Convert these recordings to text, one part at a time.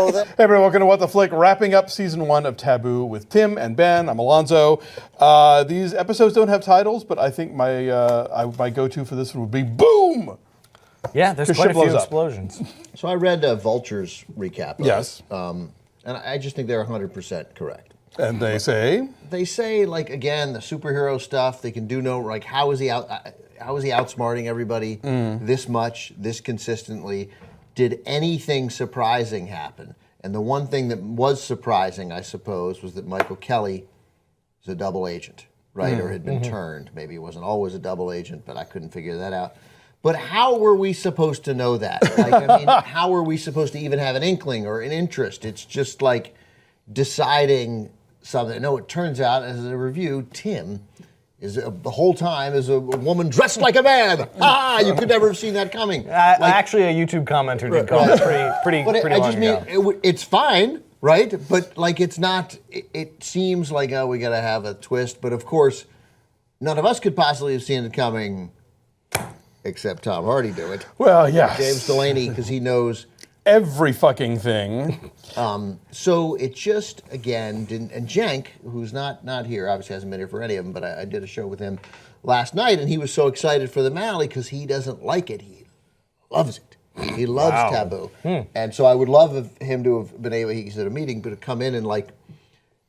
with it. Hey everyone, welcome to What the Flick, wrapping up season 1 of Taboo with Tim and Ben. I'm Alonso. These episodes don't have titles, but I think my go-to for this one would be Boom! Yeah, there's quite a few explosions. So I read Vulture's recap. Yes. And I just think they're 100% correct. And they say? They say, like, again, the superhero stuff, they can do no, like, how is he outsmarting everybody this much, this consistently? Did anything surprising happen? And the one thing that was surprising, I suppose, was that Michael Kelly is a double agent, right? Or had been turned. Maybe he wasn't always a double agent, but I couldn't figure that out. But how were we supposed to know that? Like, I mean, how were we supposed to even have an inkling or an interest? It's just like deciding something. No, it turns out, as a review, Tim is the whole time is a woman dressed like a man. You could never have seen that coming. Actually, a YouTube commenter did call it pretty long ago. It's fine, right? But like, it's not. It seems like we got to have a twist. But of course, none of us could possibly have seen it coming, except Tom Hardy do it. Well, yes. James Delaney, because he knows every fucking thing. So it just, again, didn't, and Cenk, who's not here, obviously hasn't been here for any of them, but I did a show with him last night, and he was so excited for the finale because he doesn't like it. He loves it. He loves Taboo. And so I would love him to have been able, he's at a meeting, but to come in and like,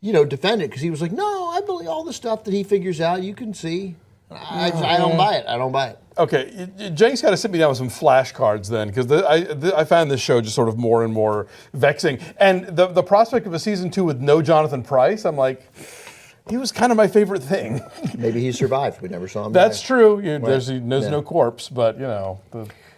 defend it, because he was like, no, I believe all the stuff that he figures out, you can see. I don't buy it. I don't buy it. Okay, Jake's got to sit me down with some flashcards then, because I found this show just sort of more and more vexing. And the prospect of a season 2 with no Jonathan Pryce, I'm like, he was kind of my favorite thing. Maybe he survived. We never saw him. That's true. There's no corpse, but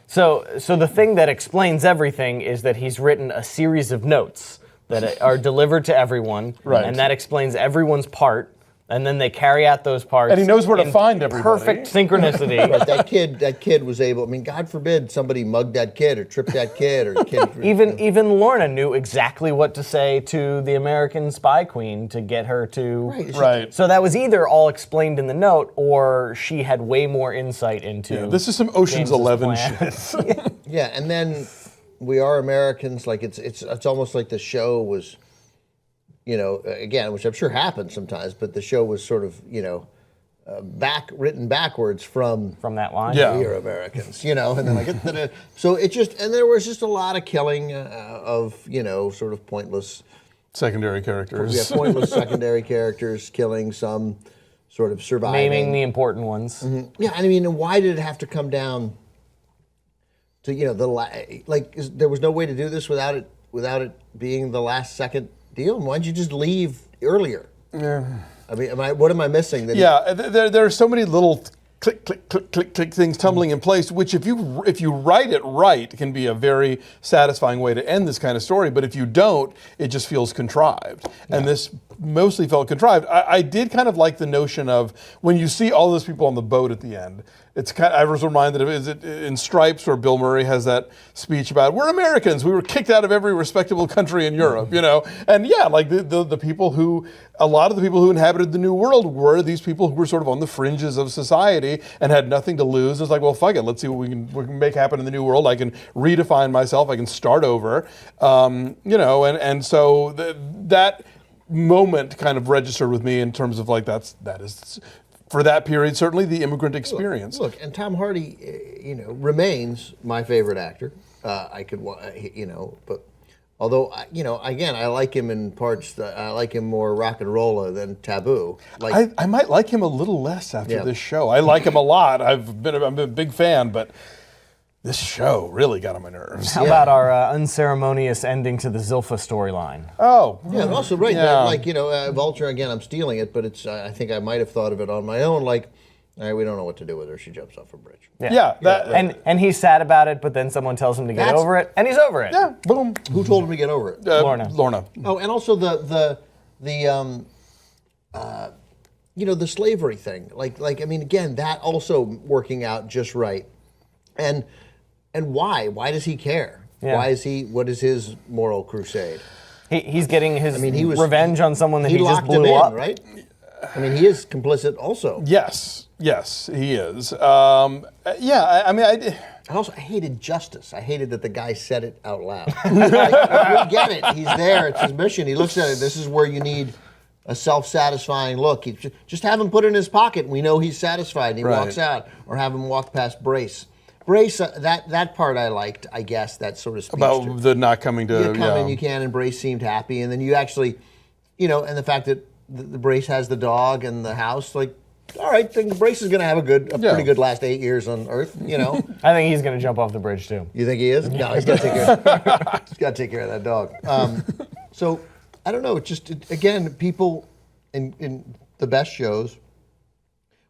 So the thing that explains everything is that he's written a series of notes that are delivered to everyone, right. And that explains everyone's part. And then they carry out those parts. And he knows where to find everybody. Perfect synchronicity. But that kid was able. I mean, God forbid somebody mugged that kid or tripped that kid or Even Lorna knew exactly what to say to the American spy queen to get her to. Right. So that was either all explained in the note, or she had way more insight into. Yeah, this is some Ocean's 11 plan. shit. Yeah, and then we are Americans. Like it's almost like the show was. Again, which I'm sure happens sometimes, but the show was sort of, written backwards from that line. Yeah. We are Americans, and then so it just, and there was just a lot of killing of, sort of pointless secondary characters. Yeah, pointless secondary characters, killing some, sort of surviving. Naming the important ones. Mm-hmm. Yeah, I mean, why did it have to come down to, there was no way to do this without it being the last second deal? Why don't you just leave earlier? Yeah. I mean, what am I missing? There are so many little click, click, click, click, click things tumbling in place, which if you write it right, can be a very satisfying way to end this kind of story. But if you don't, it just feels contrived. Yeah. And this mostly felt contrived. I did kind of like the notion of when you see all those people on the boat at the end. I was reminded of, is it in Stripes where Bill Murray has that speech about, we're Americans, we were kicked out of every respectable country in Europe, And yeah, like the people a lot of the people who inhabited the New World were these people who were sort of on the fringes of society and had nothing to lose. It's like, well, fuck it, let's see what we can make happen in the New World. I can redefine myself, I can start over, and so that moment kind of registered with me in terms of like, that is for that period, certainly the immigrant experience. Look, and Tom Hardy, remains my favorite actor. But although, again, I like him in parts. I like him more rock and roller than Taboo. Like, I might like him a little less after this show. I like him a lot. I'm a big fan, but this show really got on my nerves. How about our unceremonious ending to the Zilpha storyline? Oh. Yeah, and also, right, Yeah. Vulture, again, I'm stealing it, but it's. I think I might have thought of it on my own, like, we don't know what to do with her. She jumps off a bridge. Yeah. And he's sad about it, but then someone tells him to get over it, and he's over it. Yeah, boom. Who told him to get over it? Lorna. Oh, and also the slavery thing. Like I mean, again, that also working out just right. And why? Why does he care? Yeah. What is his moral crusade? He's getting his he was- revenge on someone that he just locked him blew in, up. right? I mean, he is complicit also. Yes, he is. I hated justice. I hated that the guy said it out loud. You get it. He's there. It's his mission. He looks at it. This is where you need a self-satisfying look. Just have him put it in his pocket. And we know he's satisfied. And he walks out, or have him walk past Brace. Brace, that part I liked. I guess that sort of speech about the not coming to. You come in, you can, and Brace seemed happy, and then you actually, and the fact that the Brace has the dog and the house, like. All right, then Brace is going to have a pretty good last 8 years on Earth, I think he's going to jump off the bridge too. You think he is? No, he's got to take care. He's got to take care of that dog. So I don't know. Again, people in the best shows,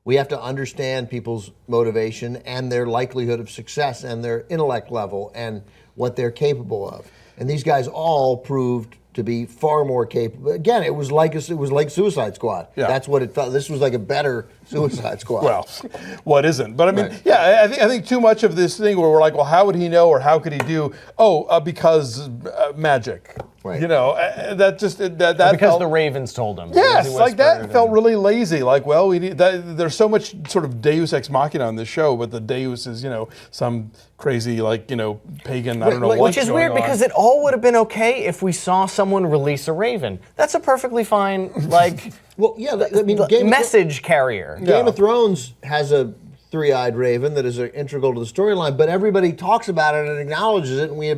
we have to understand people's motivation and their likelihood of success and their intellect level and what they're capable of. And these guys all proved to be far more capable. Again, it was like Suicide Squad. Yeah. That's what it felt. This was like a better Suicide Squad. Well, what isn't? But I mean, I think too much of this thing where we're like, well, how would he know or how could he do? Because magic. Right. That because felt, the Ravens told him. Yes, like that felt really lazy. Like, well, we need that. There's so much sort of Deus ex machina on this show, but the Deus is some crazy pagan. I don't know what. Which is weird because it all would have been okay if we saw someone release a raven. That's a perfectly fine Well, yeah, I mean, message carrier. Game of Thrones has a three-eyed raven that is integral to the storyline, but everybody talks about it and acknowledges it, and we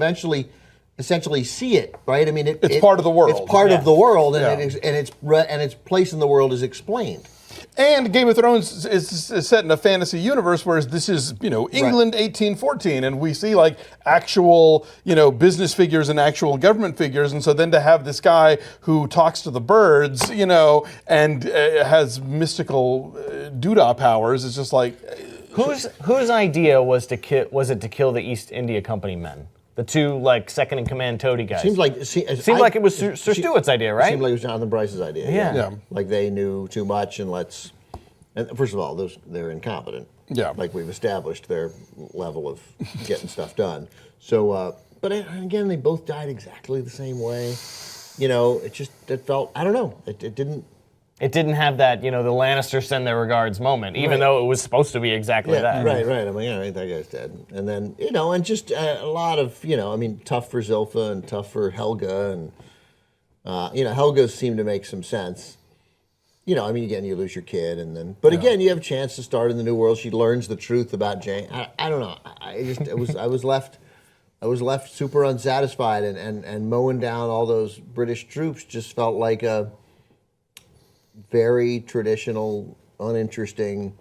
essentially see it, right? I mean, it's part of the world. It's part of the world, and its place in the world is explained. And Game of Thrones is set in a fantasy universe, whereas this is, England 1814, and we see actual, business figures and actual government figures, and so then to have this guy who talks to the birds, and has mystical doodah powers, it's just like. Whose idea was it to kill the East India Company men? The two second in command toady guys. Seemed like it was Sir Stewart's idea, right? Seemed like it was Jonathan Bryce's idea. Yeah. Like they knew too much, and first of all, they're incompetent. Yeah. Like we've established their level of getting stuff done. So, but again, they both died exactly the same way. It felt, I don't know, it didn't. It didn't have that, the Lannisters send their regards moment, even though it was supposed to be exactly that. Right. I'm like, that guy's dead. And then, and just a lot of, tough for Zilpha and tough for Helga. And, Helga seemed to make some sense. Again, you lose your kid. But again, you have a chance to start in the new world. She learns the truth about Jane. I don't know. I was left super unsatisfied. And mowing down all those British troops just felt like a very traditional, uninteresting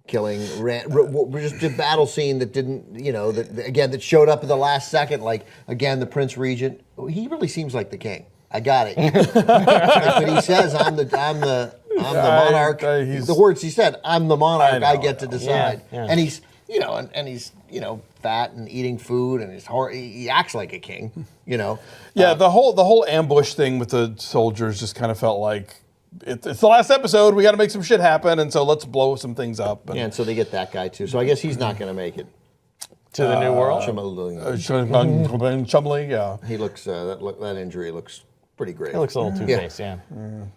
killing. Just a battle scene that didn't, that showed up at the last second. The Prince Regent. He really seems like the king. I got it. But he says, "I'm the monarch." The words he said, "I'm the monarch. I get to decide." Yeah. And he's, he's fat and eating food, and he acts like a king. Yeah, the whole ambush thing with the soldiers just kind of felt like. It's the last episode. We got to make some shit happen, and so let's blow some things up. And so they get that guy too. So I guess he's not going to make it to the new world. Chumley, yeah. He looks that injury looks pretty great. He looks a little Two-Faced, yeah.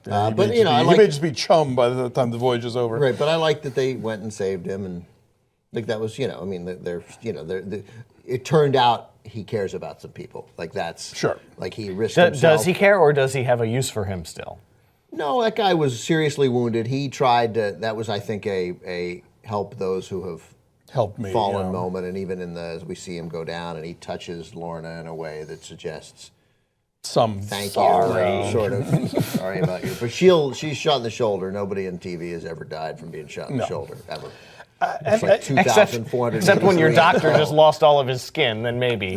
But he may just be chum by the time the voyage is over. Right, but I like that they went and saved him, and that was it turned out he cares about some people. That's sure. He risked himself. Does he care, or does he have a use for him still? No, that guy was seriously wounded. He tried to. That was, I think, a help those who have helped me fallen moment, and even as we see him go down, and he touches Lorna in a way that suggests some thank sorry. you, sort of sorry about you. But she's shot in the shoulder. Nobody in TV has ever died from being shot in the shoulder ever. It's like 2,400. Except when your doctor just lost all of his skin, then maybe.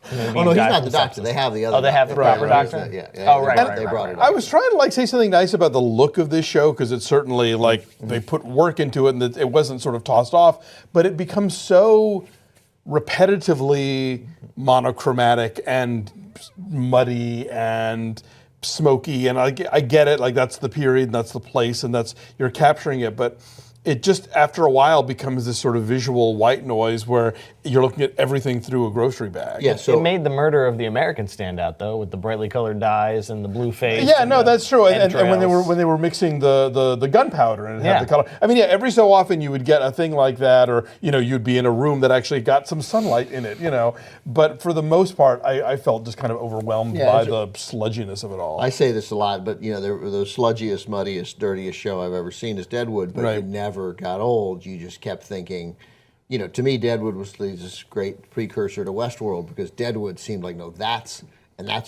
Oh no, he's not the doctor. They have the other. Oh, they have the proper doctor. Yeah. Oh right. They brought it up. I was trying to say something nice about the look of this show because it's certainly they put work into it and it wasn't sort of tossed off, but it becomes so repetitively monochromatic and muddy and smoky, and I get it. That's the period, and that's the place, and you're capturing it, but. It just, after a while, becomes this sort of visual white noise where you're looking at everything through a grocery bag. Yeah, so It made the murder of the American stand out, though, with the brightly colored dyes and the blue face. Yeah, and no, the that's true. And entrails. when they were mixing the gunpowder and it had Yeah. the color. I mean, yeah, every so often you would get a thing like that, or you'd be in a room that actually got some sunlight in it. But for the most part, I felt just kind of overwhelmed by the sludginess of it all. I say this a lot, but the sludgiest, muddiest, dirtiest show I've ever seen is Deadwood, but Right. it never got old. You just kept thinking, to me, Deadwood was this great precursor to Westworld, because Deadwood seemed like, that's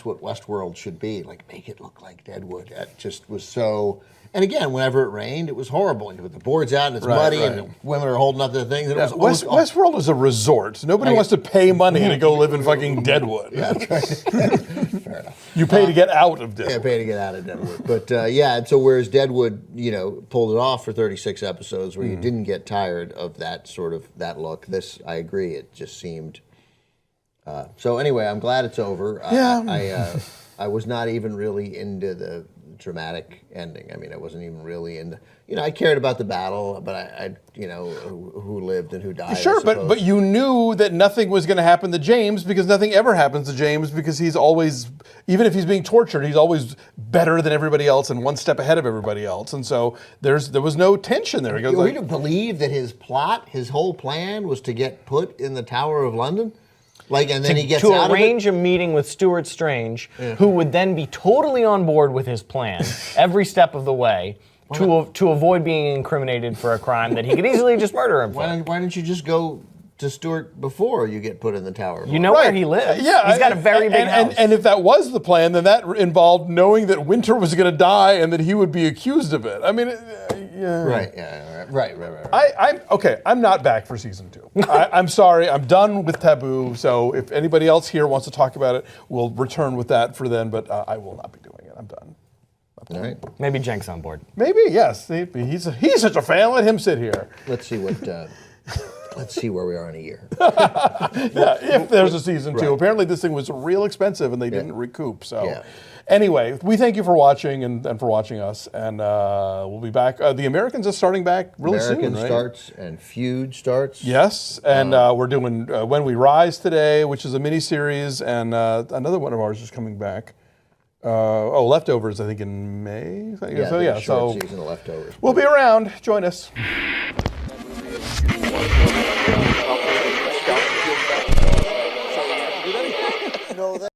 what Westworld should be. Like, make it look like Deadwood. It just was so. And again, whenever it rained, it was horrible. You put the boards out and it's muddy, and the women are holding up their things. And it was Westworld is a resort. Nobody wants to pay money to go live in fucking Deadwood. Yeah, that's right. Fair enough. You pay to get out of Deadwood. Yeah, pay to get out of Deadwood. But and so whereas Deadwood, pulled it off for 36 episodes where you didn't get tired of that look, this, I agree, it just seemed. So anyway, I'm glad it's over. Yeah. I was not even really into the dramatic ending. I mean, I wasn't even really into. I cared about the battle, but I who lived and who died. Sure, but you knew that nothing was going to happen to James, because nothing ever happens to James, because he's always, even if he's being tortured, he's always better than everybody else and one step ahead of everybody else. And so there was no tension there. He goes, we didn't believe that his whole plan was to get put in the Tower of London. And then he gets out of it? To arrange a meeting with Stuart Strange, who would then be totally on board with his plan every step of the way to avoid being incriminated for a crime that he could easily just murder him for. Why didn't you just go to Stuart before you get put in the Tower? You know where he lives. Yeah, he's got a very big house. And if that was the plan, then that involved knowing that Winter was going to die and that he would be accused of it. I mean, yeah. Right. Yeah. Right. I'm not back for season 2. I'm sorry. I'm done with Taboo. So if anybody else here wants to talk about it, we'll return with that for then. But I will not be doing it. I'm done. All right. Maybe Jenk's on board. Maybe, yes. He's such a fan. Let him sit here. Let's see what. Let's see where we are in a year. Yeah, if there's a season 2. Right. Apparently this thing was real expensive and they didn't recoup. So Yeah. anyway, we thank you for watching and for watching us. And we'll be back. The Americans are starting back really soon, American right? starts and Feud starts. Yes, and we're doing When We Rise today, which is a mini-series, and another one of ours is coming back. Leftovers, I think, in May. Short season of Leftovers. We'll be around. Join us.